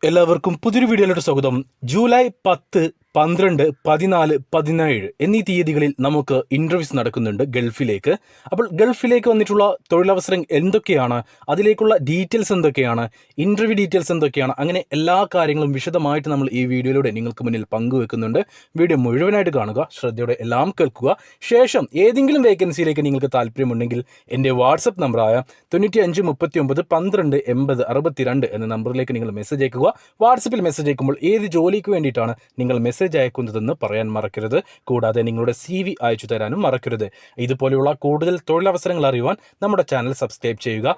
എല്ലാവർക്കും പുതിയൊരു വീഡിയോയിലോട്ട് സ്വാഗതം. ജൂലൈ 10, 12, 14, 17 എന്നീ തീയതികളിൽ നമുക്ക് ഇന്റർവ്യൂസ് നടക്കുന്നുണ്ട് ഗൾഫിലേക്ക്. അപ്പോൾ ഗൾഫിലേക്ക് വന്നിട്ടുള്ള തൊഴിലവസരം എന്തൊക്കെയാണ്, അതിലേക്കുള്ള ഡീറ്റെയിൽസ് എന്തൊക്കെയാണ്, ഇന്റർവ്യൂ ഡീറ്റെയിൽസ് എന്തൊക്കെയാണ്, അങ്ങനെ എല്ലാ കാര്യങ്ങളും വിശദമായിട്ട് നമ്മൾ ഈ വീഡിയോയിലൂടെ നിങ്ങൾക്ക് മുന്നിൽ പങ്കുവെക്കുന്നുണ്ട്. വീഡിയോ മുഴുവനായിട്ട് കാണുക, ശ്രദ്ധയോടെ എല്ലാം കേൾക്കുക. ശേഷം ഏതെങ്കിലും വേക്കൻസിയിലേക്ക് നിങ്ങൾക്ക് താല്പര്യമുണ്ടെങ്കിൽ എൻ്റെ വാട്സപ്പ് നമ്പറായ 95 39 12 80 62 എന്ന നമ്പറിലേക്ക് നിങ്ങൾ മെസ്സേജ് അയക്കുക. വാട്സപ്പിൽ മെസ്സേജ് അയക്കുമ്പോൾ ഏത് ജോലിക്ക് വേണ്ടിയിട്ടാണ് നിങ്ങൾ മെസ്സേജ് അയക്കുന്നതെന്ന് പറയാൻ മറക്കരുത്. കൂടാതെ നിങ്ങളുടെ CV അയച്ചു തരാനും മറക്കരുത്. ഇതുപോലെയുള്ള കൂടുതൽ തൊഴിലവസരങ്ങൾ അറിയുവാൻ നമ്മുടെ ചാനൽ സബ്സ്ക്രൈബ് ചെയ്യുക.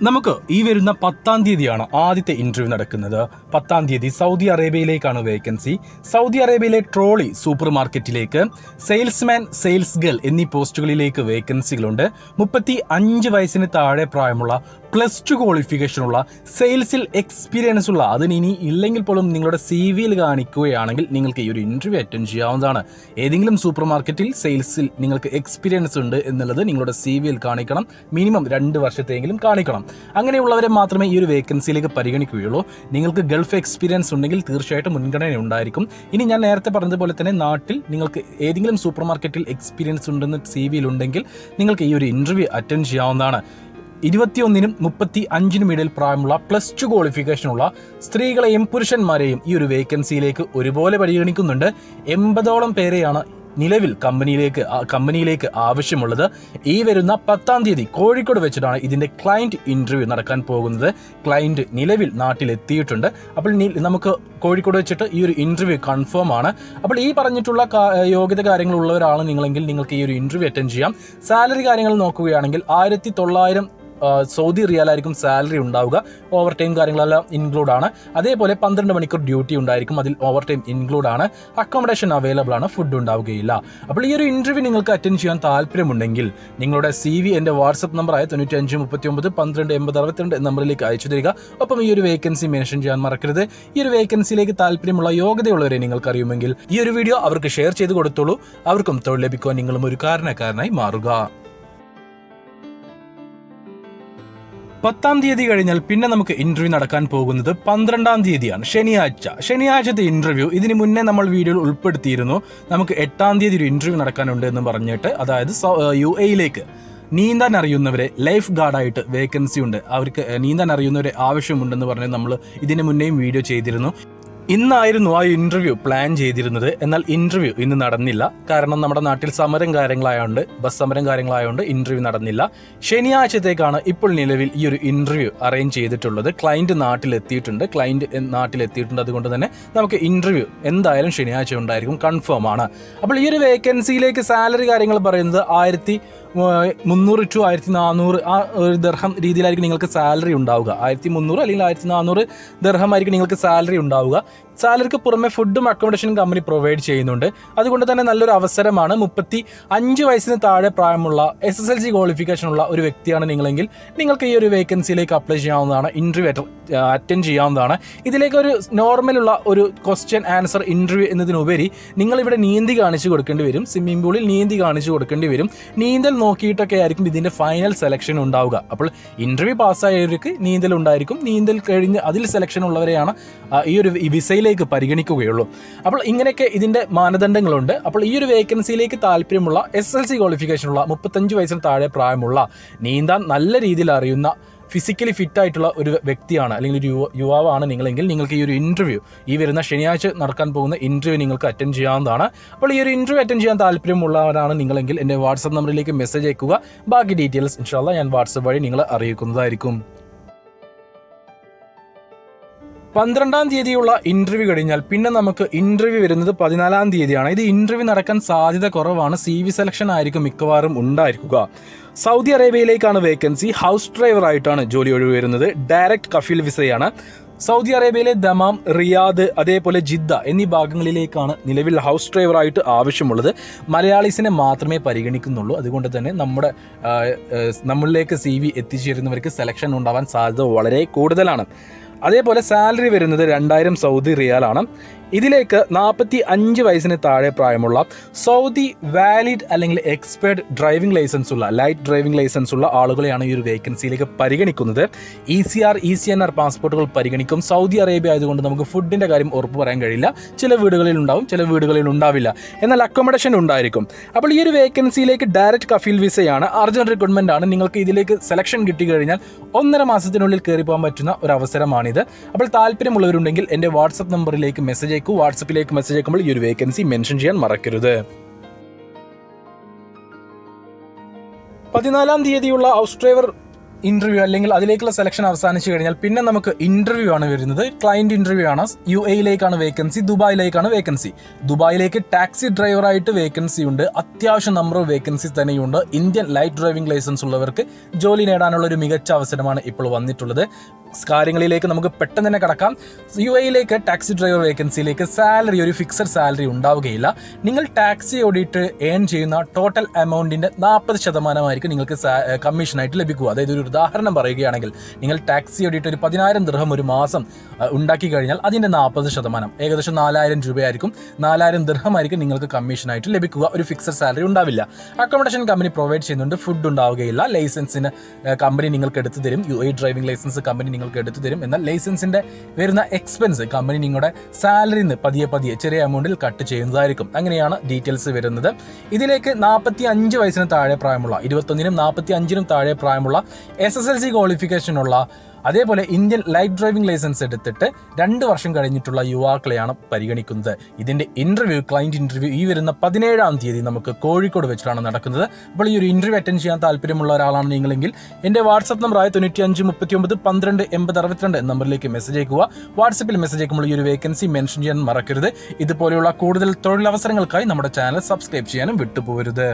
നമുക്ക് ഈ വരുന്ന 10-ാം തീയതിയാണ് ആദ്യത്തെ ഇന്റർവ്യൂ നടക്കുന്നത്. 10-ാം തീയതി സൗദി അറേബ്യയിലേക്കാണ് വേക്കൻസി. സൗദി അറേബ്യയിലെ ട്രോളി സൂപ്പർ മാർക്കറ്റിലേക്ക് സെയിൽസ്മാൻ, സെയിൽസ് ഗേൾ എന്നീ പോസ്റ്റുകളിലേക്ക് വേക്കൻസികളുണ്ട്. 35 വയസ്സിന് താഴെ പ്രായമുള്ള +2 ക്വാളിഫിക്കേഷനുള്ള സെയിൽസിൽ എക്സ്പീരിയൻസ് ഉള്ള, അതിന് ഇനി ഇല്ലെങ്കിൽ പോലും നിങ്ങളുടെ CV-യിൽ കാണിക്കുകയാണെങ്കിൽ നിങ്ങൾക്ക് ഈ ഒരു ഇന്റർവ്യൂ അറ്റൻഡ് ചെയ്യാവുന്നതാണ്. ഏതെങ്കിലും സൂപ്പർ മാർക്കറ്റിൽ സെയിൽസിൽ നിങ്ങൾക്ക് എക്സ്പീരിയൻസ് ഉണ്ട് എന്നുള്ളത് നിങ്ങളുടെ CV-യിൽ കാണിക്കണം. മിനിമം 2 വർഷത്തെങ്കിലും കാണിക്കണം. അങ്ങനെയുള്ളവരെ മാത്രമേ ഈ ഒരു വേക്കൻസിയിലേക്ക് പരിഗണിക്കുകയുള്ളൂ. നിങ്ങൾക്ക് ഗൾഫ് എക്സ്പീരിയൻസ് ഉണ്ടെങ്കിൽ തീർച്ചയായിട്ടും മുൻഗണന ഉണ്ടായിരിക്കും. ഇനി ഞാൻ നേരത്തെ പറഞ്ഞതുപോലെ തന്നെ നാട്ടിൽ നിങ്ങൾക്ക് ഏതെങ്കിലും സൂപ്പർ മാർക്കറ്റിൽ എക്സ്പീരിയൻസ് ഉണ്ടെന്ന് CV-യിൽ ഉണ്ടെങ്കിൽ നിങ്ങൾക്ക് ഈ ഒരു ഇന്റർവ്യൂ അറ്റൻഡ് ചെയ്യാവുന്നതാണ്. 21-നും 35-നും ഇടയിൽ പ്രായമുള്ള +2 ക്വാളിഫിക്കേഷനുള്ള സ്ത്രീകളെയും പുരുഷന്മാരെയും ഈ ഒരു വേക്കൻസിയിലേക്ക് ഒരുപോലെ പരിഗണിക്കുന്നുണ്ട്. 80ഓളം പേരെയാണ് നിലവിൽ കമ്പനിയിലേക്ക് ആവശ്യമുള്ളത്. ഈ വരുന്ന 10-ാം തീയതി കോഴിക്കോട് വെച്ചിട്ടാണ് ഇതിൻ്റെ ക്ലയൻറ്റ് ഇൻ്റർവ്യൂ നടക്കാൻ പോകുന്നത്. ക്ലയൻറ്റ് നിലവിൽ നാട്ടിലെത്തിയിട്ടുണ്ട്. അപ്പോൾ നമുക്ക് കോഴിക്കോട് വെച്ചിട്ട് ഈ ഒരു ഇൻ്റർവ്യൂ കൺഫേം ആണ്. അപ്പോൾ ഈ പറഞ്ഞിട്ടുള്ള യോഗ്യത കാര്യങ്ങളുള്ളവരാണ് നിങ്ങളെങ്കിൽ നിങ്ങൾക്ക് ഈ ഒരു ഇൻ്റർവ്യൂ അറ്റൻഡ് ചെയ്യാം. സാലറി കാര്യങ്ങൾ നോക്കുകയാണെങ്കിൽ 1900 സൗദി റിയാലായിരിക്കും സാലറി ഉണ്ടാവുക. ഓവർ ടൈം കാര്യങ്ങളെല്ലാം ഇൻക്ലൂഡ് ആണ്. അതേപോലെ 12 മണിക്കൂർ ഡ്യൂട്ടി ഉണ്ടായിരിക്കും, അതിൽ ഓവർ ടൈം ഇൻക്ലൂഡ് ആണ്. അക്കോമഡേഷൻ അവൈലബിൾ ആണ്, ഫുഡ് ഉണ്ടാവുകയില്ല. അപ്പോൾ ഈ ഒരു ഇന്റർവ്യൂ നിങ്ങൾക്ക് അറ്റൻഡ് ചെയ്യാൻ താല്പര്യമുണ്ടെങ്കിൽ നിങ്ങളുടെ CV എൻ്റെ വാട്സപ്പ് നമ്പറായ 95 39 12 80 62 എന്ന നമ്പറിലേക്ക് അയച്ചു തരിക. ഒപ്പം ഈ ഒരു വേക്കൻസി മെൻഷൻ ചെയ്യാൻ മറക്കരുത്. ഈ ഒരു വേക്കൻസിയിലേക്ക് താല്പര്യമുള്ള യോഗ്യതയുള്ളവരെ നിങ്ങൾക്ക് അറിയുമെങ്കിൽ ഈ ഒരു വീഡിയോ അവർക്ക് ഷെയർ ചെയ്ത് കൊടുത്തോളൂ. അവർക്കും തൊഴിൽ ലഭിക്കുവാൻ നിങ്ങളും ഒരു കാരണക്കാരനായി മാറുക. 10-ാം തീയതി കഴിഞ്ഞാൽ പിന്നെ നമുക്ക് ഇന്റർവ്യൂ നടക്കാൻ പോകുന്നത് 12-ാം തീയതിയാണ്, ശനിയാഴ്ചത്തെ ഇന്റർവ്യൂ. ഇതിന് മുന്നേ നമ്മൾ വീഡിയോയിൽ ഉൾപ്പെടുത്തിയിരുന്നു. നമുക്ക് 8-ാം തീയതി ഒരു ഇന്റർവ്യൂ നടക്കാനുണ്ട് എന്ന് പറഞ്ഞിട്ട്, അതായത് UAE-യിലേക്ക് നീന്താൻ അറിയുന്നവരെ ലൈഫ് ഗാർഡായിട്ട് വേക്കൻസി ഉണ്ട്. അവർക്ക് നീന്താൻ അറിയുന്നവരെ ആവശ്യമുണ്ടെന്ന് പറഞ്ഞ് നമ്മൾ ഇതിന് മുന്നേയും വീഡിയോ ചെയ്തിരുന്നു. ഇന്നായിരുന്നു ആ ഇന്റർവ്യൂ പ്ലാൻ ചെയ്തിരുന്നത്. എന്നാൽ ഇന്റർവ്യൂ ഇന്ന് നടന്നില്ല. കാരണം നമ്മുടെ നാട്ടിൽ ബസ് സമരം കാര്യങ്ങളായതുകൊണ്ട് ഇന്റർവ്യൂ നടന്നില്ല. ശനിയാഴ്ചത്തേക്കാണ് ഇപ്പോൾ നിലവിൽ ഈ ഒരു ഇന്റർവ്യൂ അറേഞ്ച് ചെയ്തിട്ടുള്ളത്. ക്ലയൻറ്റ് നാട്ടിലെത്തിയിട്ടുണ്ട്. അതുകൊണ്ട് തന്നെ നമുക്ക് ഇന്റർവ്യൂ എന്തായാലും ശനിയാഴ്ച ഉണ്ടായിരിക്കും, കൺഫേം ആണ്. അപ്പോൾ ഈ ഒരു വേക്കൻസിയിലേക്ക് സാലറി കാര്യങ്ങൾ പറയുന്നത് 1300 to 1400 ആ ഒരു ദർഹം രീതിയിലായിരിക്കും നിങ്ങൾക്ക് സാലറി ഉണ്ടാവുക. 1300 അല്ലെങ്കിൽ 1400 ദർഹം ആയിരിക്കും നിങ്ങൾക്ക് സാലറി ഉണ്ടാവുക. സാലറിക്ക് പുറമെ ഫുഡും അക്കോമഡേഷനും കമ്പനി പ്രൊവൈഡ് ചെയ്യുന്നുണ്ട്. അതുകൊണ്ട് തന്നെ നല്ലൊരു അവസരമാണ്. 35 വയസ്സിന് താഴെ പ്രായമുള്ള SSLC ക്വാളിഫിക്കേഷനുള്ള ഒരു വ്യക്തിയാണ് നിങ്ങളെങ്കിൽ നിങ്ങൾക്ക് ഈ ഒരു വേക്കൻസിയിലേക്ക് അപ്ലൈ ചെയ്യാവുന്നതാണ്. ഇന്റർവ്യൂ അറ്റൻഡ് ചെയ്യാവുന്നതാണ്. ഇതിലേക്ക് ഒരു നോർമലുള്ള ഒരു ക്വസ്റ്റ്യൻ ആൻസർ ഇന്റർവ്യൂ എന്നതിനുപരി നിങ്ങളിവിടെ നീന്തി കാണിച്ചു കൊടുക്കേണ്ടി വരും. സ്വിമ്മിംഗ് പൂളിൽ നീന്തി കാണിച്ചു കൊടുക്കേണ്ടി വരും. നീന്തൽ നോക്കിയിട്ടൊക്കെ ആയിരിക്കും ഇതിൻ്റെ ഫൈനൽ സെലക്ഷൻ ഉണ്ടാവുക. അപ്പോൾ ഇന്റർവ്യൂ പാസ്സായവർക്ക് നീന്തൽ ഉണ്ടായിരിക്കും. നീന്തൽ കഴിഞ്ഞ് അതിൽ സെലക്ഷൻ ഉള്ളവരെയാണ് ഈ ഒരു വിസയിലേക്ക് പരിഗണിക്കുകയുള്ളൂ. അപ്പോൾ ഇങ്ങനെയൊക്കെ ഇതിൻ്റെ മാനദണ്ഡങ്ങളുണ്ട്. അപ്പോൾ ഈ ഒരു വേക്കൻസിയിലേക്ക് താല്പര്യമുള്ള SSLC ക്വാളിഫിക്കേഷനുള്ള 35 വയസ്സിന് താഴെ പ്രായമുള്ള നീന്താൻ നല്ല രീതിയിൽ അറിയുന്ന ഫിസിക്കലി ഫിറ്റായിട്ടുള്ള ഒരു വ്യക്തിയാണ് അല്ലെങ്കിൽ ഒരു യുവാവാണ് നിങ്ങളെങ്കിൽ നിങ്ങൾക്ക് ഈ ഒരു ഇന്റർവ്യൂ ഈ വരുന്ന ശനിയാഴ്ച നടക്കാൻ പോകുന്ന ഇന്റർവ്യൂ നിങ്ങൾക്ക് അറ്റൻഡ് ചെയ്യാവുന്നതാണ്. അപ്പോൾ ഈ ഒരു ഇന്റർവ്യൂ അറ്റൻഡ് ചെയ്യാൻ താല്പര്യമുള്ളവരാണ് നിങ്ങളെങ്കിൽ എൻ്റെ വാട്സപ്പ് നമ്പറിലേക്ക് മെസ്സേജ് അയക്കുക. ബാക്കി ഡീറ്റെയിൽസ് ഇൻഷാല്ലാ ഞാൻ വാട്സപ്പ് വഴി നിങ്ങളെ അറിയിക്കുന്നതായിരിക്കും. 12-ാം തീയതിയുള്ള ഇന്റർവ്യൂ കഴിഞ്ഞാൽ പിന്നെ നമുക്ക് ഇന്റർവ്യൂ വരുന്നത് 14-ാം തീയതിയാണ്. ഇത് ഇന്റർവ്യൂ നടക്കാൻ സാധ്യത കുറവാണ്. CV സെലക്ഷൻ ആയിരിക്കും മിക്കവാറും ഉണ്ടായിരിക്കുക. സൗദി അറേബ്യയിലേക്കാണ് വേക്കൻസി. ഹൗസ് ഡ്രൈവർ ആയിട്ടാണ് ജോലി ഒഴിവ് വരുന്നത്. ഡയറക്റ്റ് കഫീൽ വിസയാണ്. സൗദി അറേബ്യയിലെ ദമാം, റിയാദ്, അതേപോലെ ജിദ്ദ എന്നീ ഭാഗങ്ങളിലേക്കാണ് നിലവിൽ ഹൗസ് ഡ്രൈവറായിട്ട് ആവശ്യമുള്ളത്. മലയാളീസിനെ മാത്രമേ പരിഗണിക്കുന്നുള്ളൂ. അതുകൊണ്ട് തന്നെ നമ്മളിലേക്ക് CV എത്തിച്ചേരുന്നവർക്ക് സെലക്ഷൻ ഉണ്ടാവാൻ സാധ്യത വളരെ കൂടുതലാണ്. അതേപോലെ സാലറി വരുന്നത് 2000 സൗദി റിയാലാണ്. ഇതിലേക്ക് 45 വയസ്സിന് താഴെ പ്രായമുള്ള സൗദി വാലിഡ് അല്ലെങ്കിൽ എക്സ്പേർട്ട് ഡ്രൈവിംഗ് ലൈസൻസ് ഉള്ള ലൈറ്റ് ഡ്രൈവിംഗ് ലൈസൻസ് ഉള്ള ആളുകളെയാണ് ഈ ഒരു വേക്കൻസിയിലേക്ക് പരിഗണിക്കുന്നത്. ECR, ECNR പാസ്പോർട്ടുകൾ പരിഗണിക്കും. സൗദി അറേബ്യ ആയതുകൊണ്ട് നമുക്ക് ഫുഡിൻ്റെ കാര്യം ഉറപ്പ് പറയാൻ കഴിയില്ല. ചില വീടുകളിൽ ഉണ്ടാവും, ചില വീടുകളിൽ ഉണ്ടാവില്ല. എന്നാൽ അക്കോമഡേഷൻ ഉണ്ടായിരിക്കും. അപ്പോൾ ഈ ഒരു വേക്കൻസിയിലേക്ക് ഡയറക്റ്റ് കഫീൽ വിസയാണ്, അർജന്റ് റിക്രൂട്ട്മെന്റ് ആണ്. നിങ്ങൾക്ക് ഇതിലേക്ക് സെലക്ഷൻ കിട്ടി കഴിഞ്ഞാൽ 1.5 മാസത്തിനുള്ളിൽ കയറി പോകാൻ പറ്റുന്ന ഒരു അവസരമാണിത്. അപ്പോൾ താല്പര്യമുള്ളവരുണ്ടെങ്കിൽ എൻ്റെ വാട്സപ്പ് നമ്പറിലേക്ക് മെസ്സേജ് അയക്കൂ. വാട്സപ്പിലേക്ക് മെസ്സേജ് അയക്കുമ്പോൾ ഈ ഒരു വേക്കൻസി മെൻഷൻ ചെയ്യാൻ മറക്കരുത്. 14-ാം തീയതിയുള്ള ഹൗസ് ഡ്രൈവർ ഇന്റർവ്യൂ അല്ലെങ്കിൽ അതിലേക്കുള്ള സെലക്ഷൻ അവസാനിച്ചു കഴിഞ്ഞാൽ പിന്നെ നമുക്ക് ഇന്റർവ്യൂ ആണ് വരുന്നത്. ക്ലയന്റ് ഇന്റർവ്യൂ ആണ്. UAE-യിലേക്കാണ് വേക്കൻസി, ദുബായിലേക്കാണ് വേക്കൻസി. ദുബായിലേക്ക് ടാക്സി ഡ്രൈവറായിട്ട് വേക്കൻസി ഉണ്ട്. അത്യാവശ്യം നമ്പർ ഓഫ് വേക്കൻസീസ് തന്നെയുണ്ട്. ഇന്ത്യൻ ലൈറ്റ് ഡ്രൈവിംഗ് ലൈസൻസ് ഉള്ളവർക്ക് ജോലി നേടാനുള്ള ഒരു മികച്ച അവസരമാണ് ഇപ്പോൾ വന്നിട്ടുള്ളത്. കാര്യങ്ങളിലേക്ക് നമുക്ക് പെട്ടെന്ന് തന്നെ കടക്കാം. UAE-യിലേക്ക് ടാക്സി ഡ്രൈവർ വേക്കൻസിയിലേക്ക് സാലറി, ഒരു ഫിക്സഡ് സാലറി ഉണ്ടാവുകയില്ല. നിങ്ങൾ ടാക്സി ഓടിയിട്ട് ഏൺ ചെയ്യുന്ന ടോട്ടൽ എമൗണ്ടിൻ്റെ 40% നിങ്ങൾക്ക് കമ്മീഷനായിട്ട് ലഭിക്കുക. അതായത് ഒരു ഉദാഹരണം പറയുകയാണെങ്കിൽ, നിങ്ങൾ ടാക്സി ഓടിയിട്ട് ഒരു 10,000 ദിർഹം ഒരു മാസം ഉണ്ടാക്കി കഴിഞ്ഞാൽ അതിൻ്റെ 40% ഏകദേശം 4,000 രൂപയായിരിക്കും. 4,000 ദിർഹം ആയിരിക്കും നിങ്ങൾക്ക് കമ്മീഷനായിട്ട് ലഭിക്കുക. ഒരു ഫിക്സഡ് സാലറി ഉണ്ടാവില്ല. അക്കോമഡേഷൻ കമ്പനി പ്രൊവൈഡ് ചെയ്യുന്നുണ്ട്. ഫുഡ് ഉണ്ടാവുകയില്ല. ലൈസൻസിന് കമ്പനി നിങ്ങൾക്ക് എടുത്തു തരും. UAE ഡ്രൈവിംഗ് ലൈസൻസ് കമ്പനി നിങ്ങൾക്ക് എടുത്തു തരും. എന്നാൽ ലൈസൻസിന്റെ വരുന്ന എക്സ്പെൻസ് കമ്പനി നിങ്ങളുടെ സാലറിയിൽ നിന്ന് പതിയെ ചെറിയ എമൗണ്ടിൽ കട്ട് ചെയ്യുന്നതായിരിക്കും. അങ്ങനെയാണ് ഡീറ്റെയിൽസ് വരുന്നത്. ഇതിലേക്ക് 45 വയസ്സിന് താഴെ പ്രായമുള്ള 21-നും 45-നും താഴെ പ്രായമുള്ള SSLC ക്വാളിഫിക്കേഷനുള്ള അതേപോലെ ഇന്ത്യൻ ലൈറ്റ് ഡ്രൈവിംഗ് ലൈസൻസ് എടുത്തിട്ട് 2 വർഷം കഴിഞ്ഞിട്ടുള്ള യുവാക്കളെയാണ് പരിഗണിക്കുന്നത്. ഇതിന്റെ ക്ലയന്റ് ഇന്റർവ്യൂ ഈ വരുന്ന 17-ാം തീയതി നമുക്ക് കോഴിക്കോട് വെച്ചിട്ടാണ് നടക്കുന്നത്. അപ്പോൾ ഈ ഒരു ഇന്റർവ്യൂ അറ്റൻഡ് ചെയ്യാൻ താല്പര്യമുള്ള ഒരാളാണ് നിങ്ങളെങ്കിൽ എൻ്റെ വാട്സ്ആപ്പ് നമ്പറായ 9539128062 നമ്പറിലേക്ക് മെസ്സേജ് അയക്കുക. വാട്സപ്പിൽ മെസ്സേജ് അയക്കുമ്പോൾ ഈ ഒരു വേക്കൻസി മെൻഷൻ ചെയ്യാൻ മറക്കരുത്. ഇതുപോലെയുള്ള കൂടുതൽ തൊഴിലവസരങ്ങൾക്കായി നമ്മുടെ ചാനൽ സബ്സ്ക്രൈബ് ചെയ്യാനും വിട്ടുപോകരുത്.